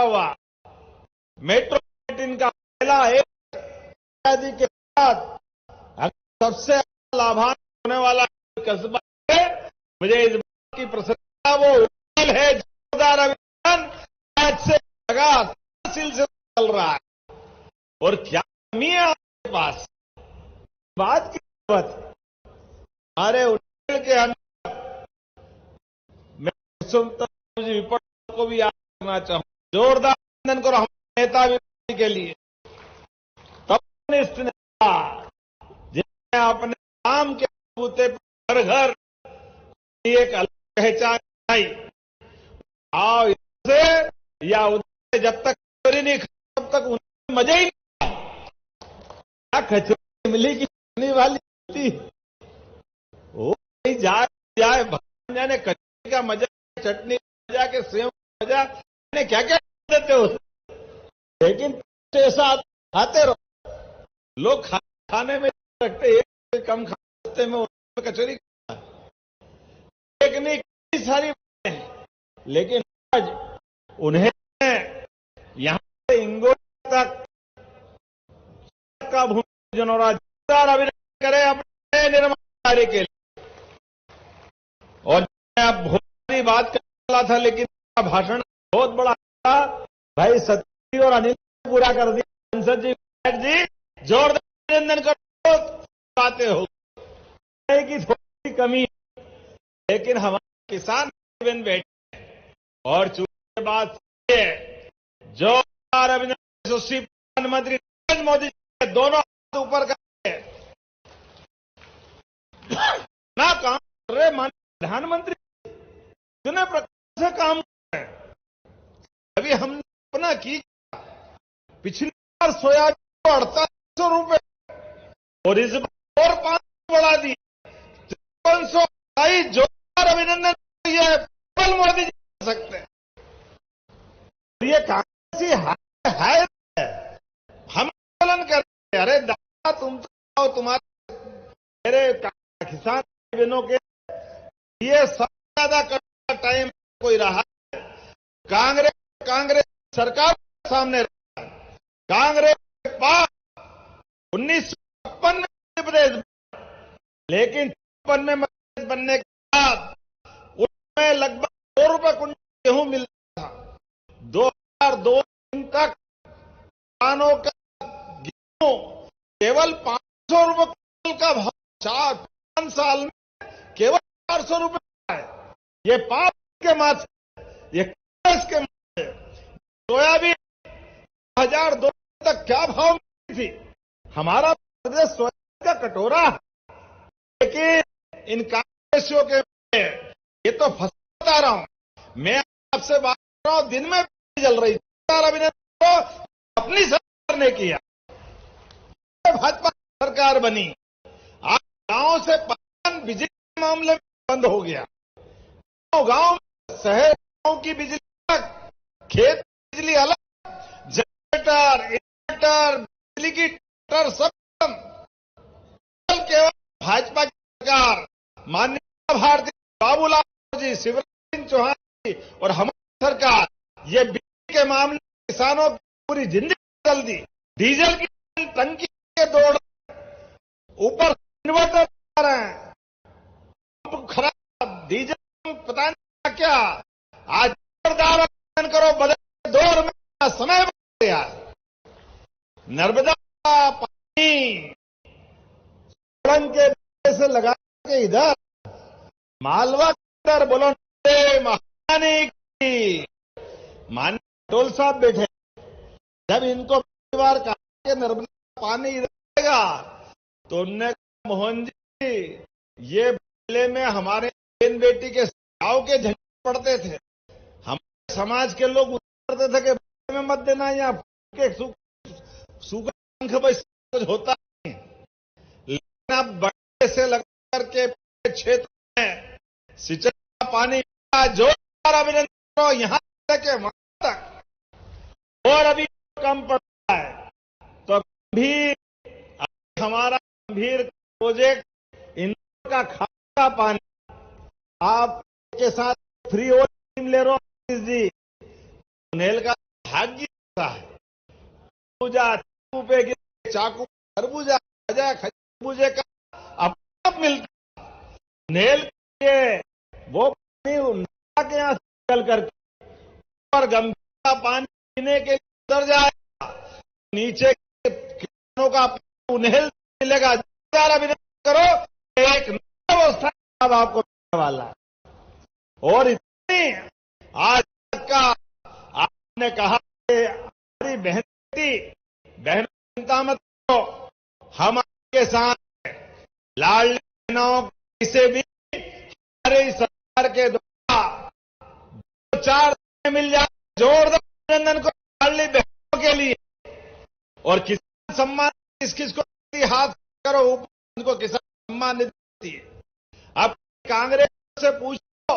हुआ मेट्रो का पहला एक आजादी के बाद सबसे लाभान्वित होने वाला कस्बा है। मुझे इस बात की प्रसन्नता वो उज्जवल है, जोरदार अभिनंदन आज से लगातार सिलसिला चल रहा है। और क्या कमी है आपके पास, बात की जरूरत है। हमारे उज्जवल के अंदर मैं विपक्ष को भी याद करना चाहूं, जोरदार अभिनंदन करो हमारे नेता विपक्ष के लिए। तपनिष्ठ नेता जिन्हें अपने काम के बूते पर घर घर एक अलग पहचान आई। आओ इससे या उधर जब तक कचौरी नहीं खाई तब तक उन्हें मजा ही नहीं आया। कचौरी मिली की चटनी वाली थी, वो नहीं जाए भगवान जाने कचौरी का मजा, चटनी मजा के सेव मजा क्या क्या देते हो, लेकिन ऐसा खाते रहो। लोग खाने में रखते एक कम खाते में कचौरी एक नहीं कई सारी बातें हैं, लेकिन आज उन्हें यहां से इंगोला तक का भूमि जनौरा जोरदार अभिनंदन करें अपने निर्माण कार्य के लिए। और मैं अब बहुत सारी बात करने वाला था, लेकिन भाषण बहुत बड़ा था भाई। सती और अनिल पूरा कर दिया। संसद जी जी जोरदार अभिनंदन करो, बातें हो की थोड़ी कमी, लेकिन हमारे किसान बन बैठे और चूंकि बात जोरदार अभिनंदन सुश्री प्रधानमंत्री नरेंद्र मोदी जी दोनों हाथ ऊपर करके ना काम कर रहे। माननीय प्रधानमंत्री कितने प्रकार से काम कर रहे हैं। अभी हमने अपना की पिछली बार सोयाबीन को 4800 रुपए और इस बार और 500 बढ़ा दी 5328। जोरदार अभिनंदन ये केवल मोदी जी कर सकते हैं। ये कहां सी है हम आंदोलन करते। अरे दादा तुम तो तुम्हारे मेरे किसान बहनों के ये सबसे ज्यादा कठिन टाइम कोई रहा है। कांग्रेस सरकार के सामने रहा है। कांग्रेस के पास 1956 में प्रदेश, लेकिन 56 में मध्य बनने के बाद उसमें लगभग 2 रुपए कुंटल गेहूं मिलता था। 2002 तक किसानों का गेहूं केवल 500 रुपए कुंटल का भाव 5 साल में केवल 400 रुपए है। ये पाप के मात, ये कांग्रेस के मात। सोयाबीन 2002 तक क्या भाव मिलती थी। हमारा प्रदेश सोयाबीन का कटोरा है, लेकिन इन कांग्रेसियों के ये तो फंसा रहा हूं। मैं आपसे बात कर रहा हूं, दिन में जल रही अभिनंदन को अपनी सरकार ने किया, भाजपा सरकार बनी। आज गांव से पान बिजली के मामले में बंद हो गया। गांव शहर गांव की बिजली अलग, खेत बिजली अलग, जनरेटर इन्वर्टर बिजली की टर सब केवल भाजपा की सरकार माननीय भारती बाबूलाल जी, शिवराज सिंह चौहान जी और हमारी सरकार ये बिजली के मामले में किसानों की पूरी जिंदगी बदल दी। डीजल की टंकी के दौड़ ऊपर इन्वर्टर आ रहे हैं, खराब डीजल पता नहीं क्या। आज जोरदार अभिनंदन करो, बदले दौर में समय बदल गया। नर्मदा पानी के से लगा के इधर मालवा के अंदर बोलो महारानी की माननीय टोल साहब बैठे। जब इनको बार कहा कि नर्मदा पानी इधर आएगा तो उनने कहा मोहन जी ये बदले में हमारे बहन बेटी के गांव के झंडे पड़ते थे। हमारे समाज के लोग उतरते थे कि बदले में मत देना, या सूखा कुछ होता नहीं। लेकिन अब बड़े से लगा करके क्षेत्र में सिंचाई का पानी जोरदार अभिनंदन करो, यहां तक वहां तक। और अभी कम पड़ता है तो गंभीर हमारा गंभीर प्रोजेक्ट इंदौर का खारा पानी आपके साथ फ्री और ले रहे हो जी। बुंदेल का खरबूजा चाकू पे गिरे, चाकू खरबूजा, खरबूजे का अपने आप मिलता। नेल के वो पानी नाला के यहां से निकल करके और गंभीर पानी पीने के लिए उतर जाएगा, नीचे के किसानों का उन्हें मिलेगा। अभिनंदन करो, एक नई व्यवस्था आपको मिलने वाला है। और इतनी आज का आपने कहा कि हमारी बहन चिंता मत करो, हम आपके साथ हैं। लाडली बहनों से भी हमारी सरकार के द्वारा 2-4 मिल जाए, जोरदार अभिनंदन को लाडली बहनों के लिए। और किसान सम्मान किसको हाथ करो ऊपर, उनको किसान सम्मान देती है। अब कांग्रेस से पूछो,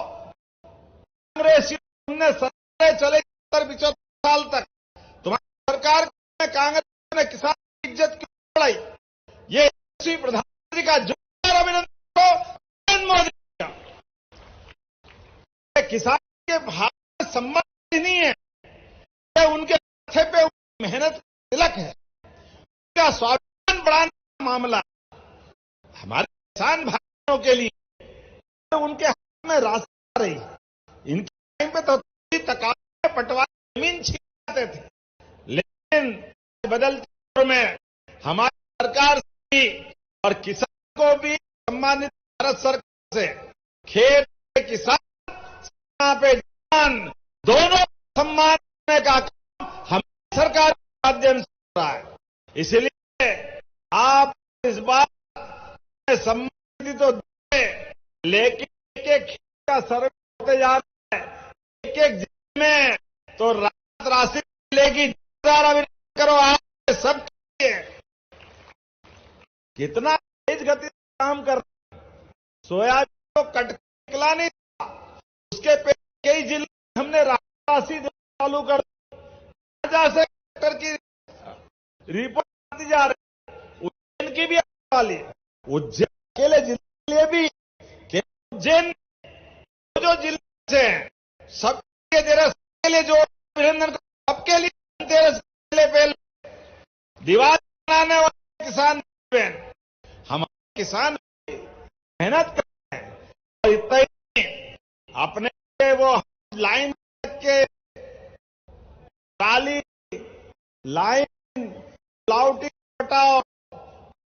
कांग्रेस ने सरकार चले 75 साल तक, तुम्हारी सरकार में कांग्रेस ने किसान की इज्जत क्यों बढ़ाई? ये यशस्वी प्रधानमंत्री का जोरदार अभिनंदन को नरेंद्र मोदी का। किसान के भाव में सम्मान नहीं है, उनके माथे पे मेहनत तिलक है, उनका स्वाभिमान बढ़ाने का मामला हमारे किसान भाइयों के लिए। उनके हाथ में राशि आ रही है, इनके टाइम पे तो तकाले पटवा जमीन छीनते थे, लेकिन बदलते दौर में हमारी सरकार से और किसान को भी सम्मानित भारत सरकार से खेत पे किसान, सीमा पे जवान, दोनों सम्मान देने का काम हमारी सरकार के माध्यम से हो रहा है। इसलिए आप इस बार सम्मान तो दे, लेकिन एक खेत का सर्वे होते जा रहा है, एक जिले में तो राहत राशि मिलेगी। जोरदार अभिनंदन करो आप सब के लिए। कितना तेज गति से काम कर रहे हैं। सोयाबीन को कट निकला नहीं था, उसके पे कई जिले हमने राहत राशि चालू कर दी। से कलेक्टर की रिपोर्ट आती जा रही है, उज्जैन की भी आने वाली है। उज्जैन अकेले जिले के लिए भी, उज्जैन जो जिले से सबके धनतेरस के लिए जो अभिनंदन, सबके लिए धनतेरस के लिए पहले दिवाली मनाने वाले किसान बहन, हमारे किसान मेहनत कर रहे हैं। और इतना ही अपने वो लाइन के काली लाइन प्लाउटी हटाओ,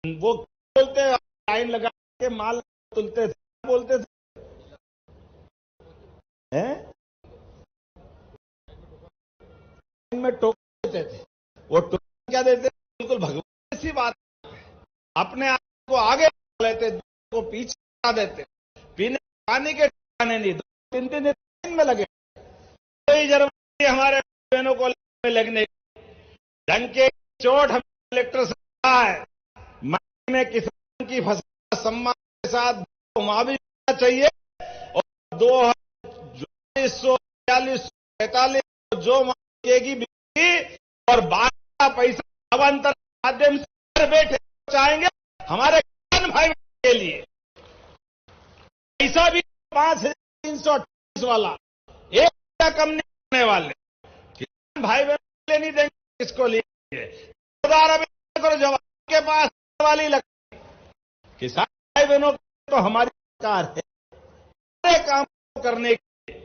वो बोलते लाइन लगा के माल तुलते थे, बोलते थे में टोक देते थे। वो टोक क्या देते, बिल्कुल भगवान सी बात, अपने आप को आगे लेते, को पीछे हटा देते, पीने पानी के ठिकाने नहीं, 2-3 दिन में लगे। कोई जरूरत हमारे बहनों को लगने, जंग के चोट हम कलेक्टर से कहा है, में किसान की फसल सम्मान के साथ मुआवजा चाहिए, और 2200, 4345 जो मांगेगी बिकेगी, और बाकी का पैसा अवंतर माध्यम से बैठे चाहेंगे हमारे किसान भाई के लिए। पैसा भी 5328 वाला, 1 रुपया कम नहीं करने वाले किसान भाई बहन नहीं देंगे, किसको लिए? करो, जवाब के पास वाली लगती। किसान भाई बहनों तो हमारी सरकार है, सारे काम करने के लिए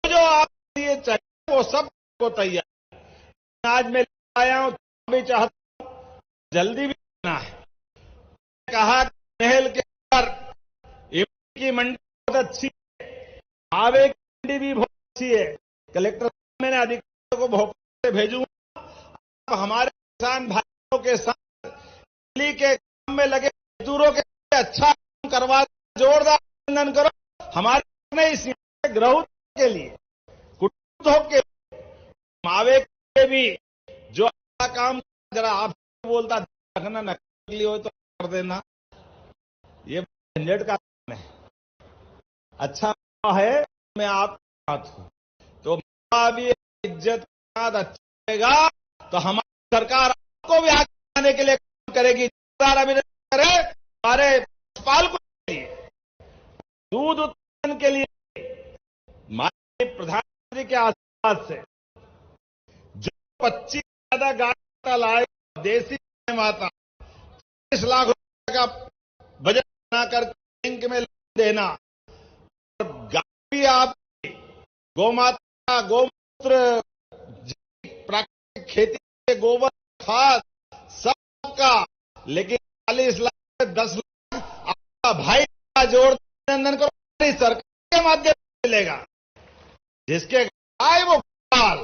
जो आप लिए चाहिए वो सब को तैयार। आज मैं आया हूं, तो भी चाहता हूं जल्दी भी करना है। कहा नहल के ऊपर की मंडी बहुत अच्छी है, आवे की मंडी भी बहुत अच्छी है। कलेक्टर मैंने अधिकारियों को भोपाल से भेजूंगा, आप हमारे किसान भाइयों के साथ दिल्ली के काम में लगे मजदूरों के लिए अच्छा काम करवा, जोरदार अभिनंदन करो हमारे इस ग्राहक के लिए, कुटुंब के मावे के भी जो अच्छा काम, जरा आप बोलता रखना, नकली हो तो कर देना, ये झंझट का काम है। अच्छा है मैं आप साथ हूं, तो भी इज्जत के साथ अच्छा रहेगा, तो हमारी सरकार आपको भी आगे आने के लिए काम करेगी। अभिनंदन करें हमारे पशुपालकों के लिए, दूध उत्पादन के लिए। माननीय प्रधानमंत्री के आशीर्वाद से जो 25 ज्यादा गाय लाए देसी माता 30 लाख रुपए का बजट बनाकर बैंक में देना, और गाय भी आप गौमाता गोमूत्र प्राकृतिक खेती के गोबर खाद सबका, लेकिन 40 लाख 10 लाख आपका भाई का जोड़ अभिनंदन करो सरकार के माध्यम से मिलेगा, जिसके गाय वो गोपाल।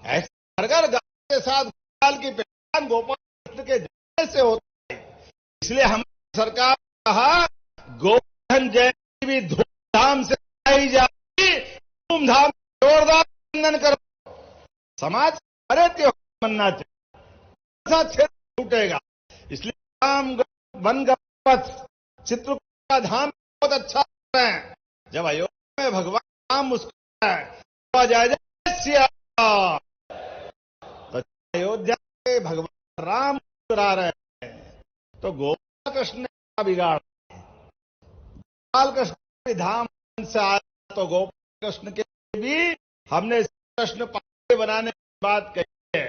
ऐसे घर गाय के साथ गोपाल की पहचान गोपाल कृष्ण के जन्म से होता है। इसलिए हमारी सरकार ने कहा गोवर्धन जयंती भी धूमधाम से मनाई जाएगी, धूमधाम जोरदार अभिनंदन करो। समाज हरे त्योहार मनना चाहिए, क्षेत्र छूटेगा। इसलिए राम वन गणपत चित्रकूट का धाम बहुत अच्छा है। जब अयोध्या में भगवान राम मुस्कुराए तो जय जय सिया राम, तो अयोध्या के भगवान राम मुस्कुरा रहे हैं तो गोपाल कृष्ण ने क्या बिगाड़ा? गोपाल कृष्ण धाम से आया तो गोपाल कृष्ण के भी हमने कृष्ण पात्र बनाने की बात कही है।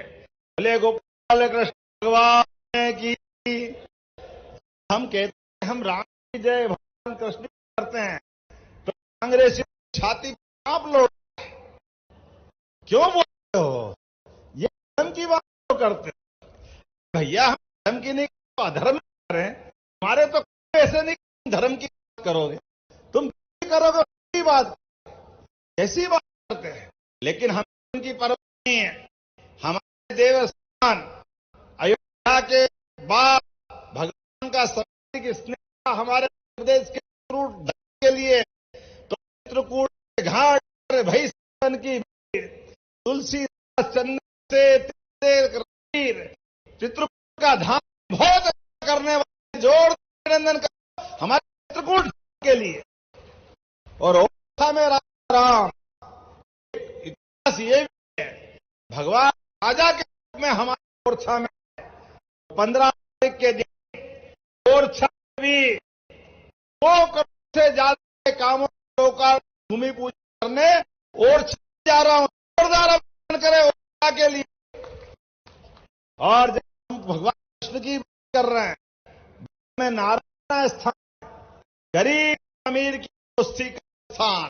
बोले गोपाल कृष्ण भगवान की। हम कहते हैं हम राम की जय भगवान कृष्ण करते हैं, तो कांग्रेसी छाती आप लोग क्यों बोलते हो? ये धर्म की बात क्यों करते हैं? भैया हम धर्म की नहीं, अधर्म कर रहे हैं। हमारे तो ऐसे नहीं धर्म की बात करोगे, तुम करोगे की बात, ऐसी बात करते हैं। लेकिन हम उनकी परवाह नहीं है। हमारे देवस्थान अयोध्या के बाद भगवान का सर्वाधिक स्नेह हमारे प्रदेश के चित्रकूट के लिए, तो चित्रकूट के घाट पर भई की तुलसी चंदन से चित्रकूट का धाम बहुत अच्छा करने वाले जोड़ अभिनंदन का हमारे चित्रकूट के लिए। और ओडिशा में राम इतिहास ये भी है, भगवान राजा के रूप में हमारे ओरछा में 15 तारीख के दिन ओरछा भी 2 करोड़ से ज्यादा के कामों का भूमि पूजन करने ओरछा जा रहा हूं। जोरदार अभिनंदन करें ओरछा के लिए। और जब हम भगवान कृष्ण की बात कर रहे हैं, में नारायण स्थान, गरीब अमीर की दोस्ती का स्थान,